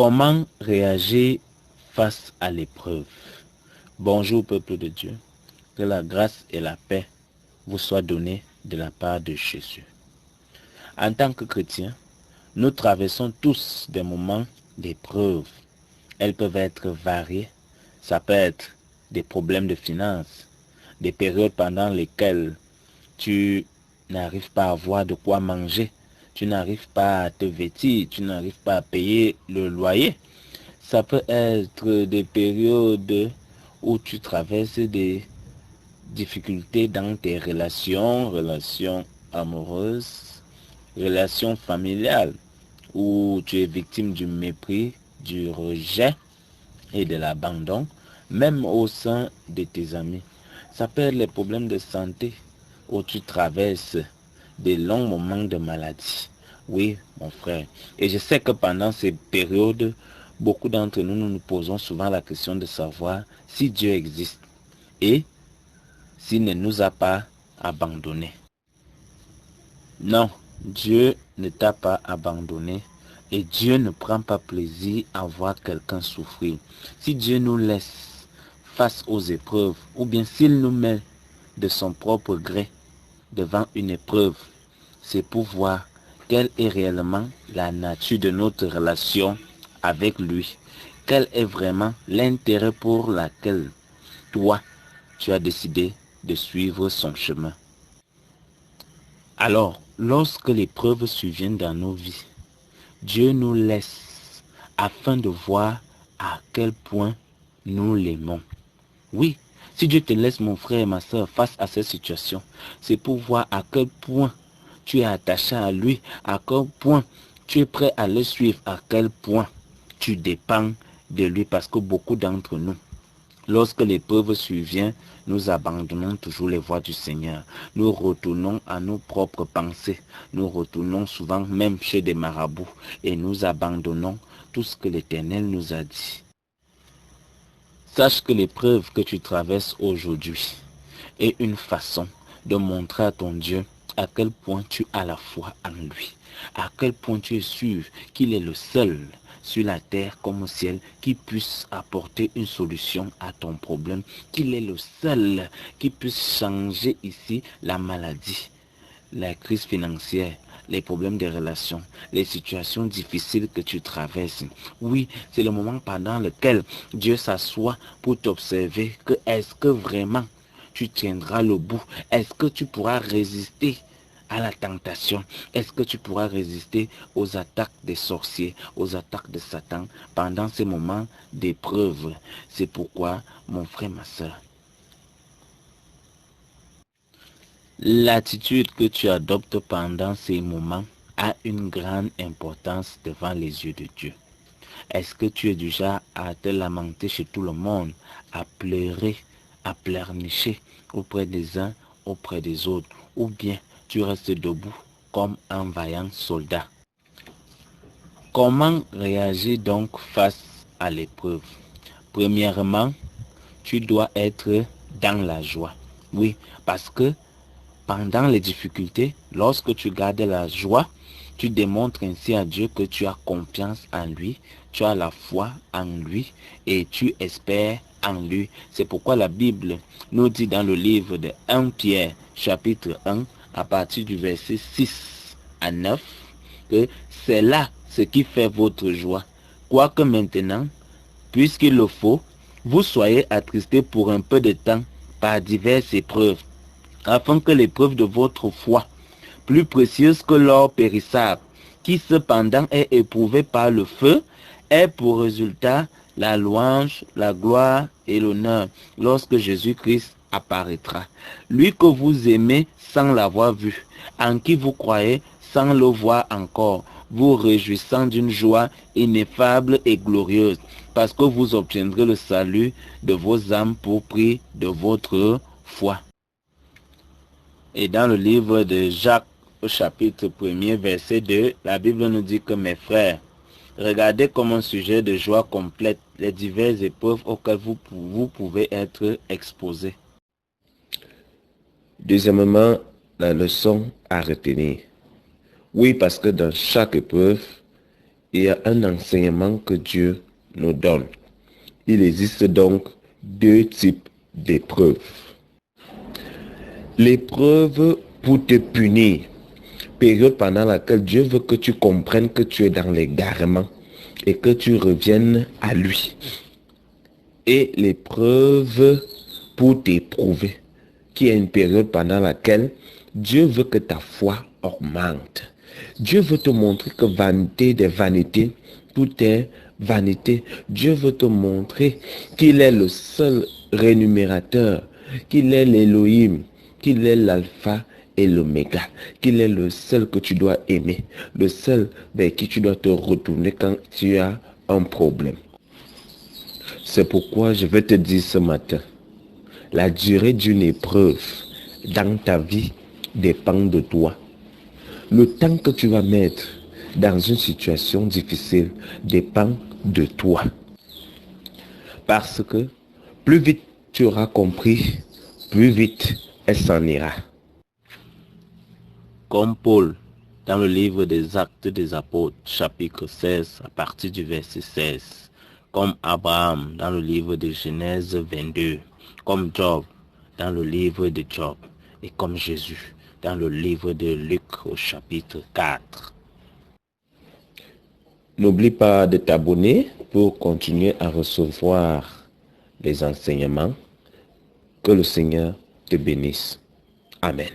Comment réagir face à l'épreuve? Bonjour peuple de Dieu, que la grâce et la paix vous soient données de la part de Jésus. En tant que chrétiens, nous traversons tous des moments d'épreuve. Elles peuvent être variées. Ça peut être des problèmes de finances, des périodes pendant lesquelles tu n'arrives pas à avoir de quoi manger, tu n'arrives pas à te vêtir, tu n'arrives pas à payer le loyer. Ça peut être des périodes où tu traverses des difficultés dans tes relations amoureuses, relations familiales, où tu es victime du mépris, du rejet et de l'abandon, même au sein de tes amis. Ça peut être les problèmes de santé, où tu traverses des longs moments de maladie. Oui, mon frère. Et je sais que pendant ces périodes, beaucoup d'entre nous nous posons souvent la question de savoir si Dieu existe et s'il ne nous a pas abandonnés. Non, Dieu ne t'a pas abandonné et Dieu ne prend pas plaisir à voir quelqu'un souffrir. Si Dieu nous laisse face aux épreuves ou bien s'il nous met de son propre gré devant une épreuve, c'est pour voir quelle est réellement la nature de notre relation avec lui. Quel est vraiment l'intérêt pour lequel toi, tu as décidé de suivre son chemin. Alors, lorsque l'épreuve survient dans nos vies, Dieu nous laisse afin de voir à quel point nous l'aimons. Oui, si Dieu te laisse, mon frère et ma soeur, face à cette situation, c'est pour voir à quel point tu es attaché à lui, à quel point tu es prêt à le suivre, à quel point tu dépends de lui, parce que beaucoup d'entre nous, lorsque l'épreuve survient, nous abandonnons toujours les voies du Seigneur. Nous retournons à nos propres pensées. Nous retournons souvent même chez des marabouts et nous abandonnons tout ce que l'Éternel nous a dit. Sache que l'épreuve que tu traverses aujourd'hui est une façon de montrer à ton Dieu à quel point tu as la foi en lui, à quel point tu es sûr qu'il est le seul sur la terre comme au ciel qui puisse apporter une solution à ton problème, qu'il est le seul qui puisse changer ici la maladie, la crise financière, les problèmes de relations, les situations difficiles que tu traverses. Oui, c'est le moment pendant lequel Dieu s'assoit pour t'observer que est-ce que vraiment tu tiendras le bout? Est-ce que tu pourras résister à la tentation? Est-ce que tu pourras résister aux attaques des sorciers, aux attaques de Satan pendant ces moments d'épreuve? C'est pourquoi, mon frère, ma soeur, l'attitude que tu adoptes pendant ces moments a une grande importance devant les yeux de Dieu. Est-ce que tu es du genre à te lamenter chez tout le monde, à pleurer, à pleurnicher auprès des uns, auprès des autres, ou bien tu restes debout comme un vaillant soldat? Comment réagir donc face à l'épreuve? Premièrement, tu dois être dans la joie. Oui, parce que pendant les difficultés, lorsque tu gardes la joie, tu démontres ainsi à Dieu que tu as confiance en lui, tu as la foi en lui et tu espères en lui. C'est pourquoi la Bible nous dit dans le livre de 1 Pierre chapitre 1 à partir du verset 6 à 9 que c'est là ce qui fait votre joie. Quoique maintenant, puisqu'il le faut, vous soyez attristés pour un peu de temps par diverses épreuves, afin que l'épreuve de votre foi, plus précieuse que l'or périssable, qui cependant est éprouvé par le feu, ait pour résultat la louange, la gloire et l'honneur lorsque Jésus-Christ apparaîtra. Lui que vous aimez sans l'avoir vu, en qui vous croyez sans le voir encore, vous réjouissant d'une joie ineffable et glorieuse, parce que vous obtiendrez le salut de vos âmes pour prix de votre foi. Et dans le livre de Jacques, au chapitre 1er, verset 2, la Bible nous dit que mes frères, regardez comme un sujet de joie complète les diverses épreuves auxquelles vous pouvez être exposés. Deuxièmement, la leçon à retenir. Oui, parce que dans chaque épreuve, il y a un enseignement que Dieu nous donne. Il existe donc deux types d'épreuves. L'épreuve pour te punir, période pendant laquelle Dieu veut que tu comprennes que tu es dans l'égarement et que tu reviennes à lui. Et l'épreuve pour t'éprouver, qui est une période pendant laquelle Dieu veut que ta foi augmente. Dieu veut te montrer que vanité des vanités, tout est vanité. Dieu veut te montrer qu'il est le seul rémunérateur, qu'il est l'Élohim, qu'il est l'alpha et l'oméga, qu'il est le seul que tu dois aimer, le seul vers qui tu dois te retourner quand tu as un problème. C'est pourquoi je vais te dire ce matin, la durée d'une épreuve dans ta vie dépend de toi. Le temps que tu vas mettre dans une situation difficile dépend de toi. Parce que plus vite tu auras compris, plus vite elle s'en ira. Comme Paul, dans le livre des Actes des Apôtres, chapitre 16, à partir du verset 16. Comme Abraham, dans le livre de Genèse 22. Comme Job, dans le livre de Job. Et comme Jésus, dans le livre de Luc au chapitre 4. N'oublie pas de t'abonner pour continuer à recevoir les enseignements. Que le Seigneur te bénisse. Amen.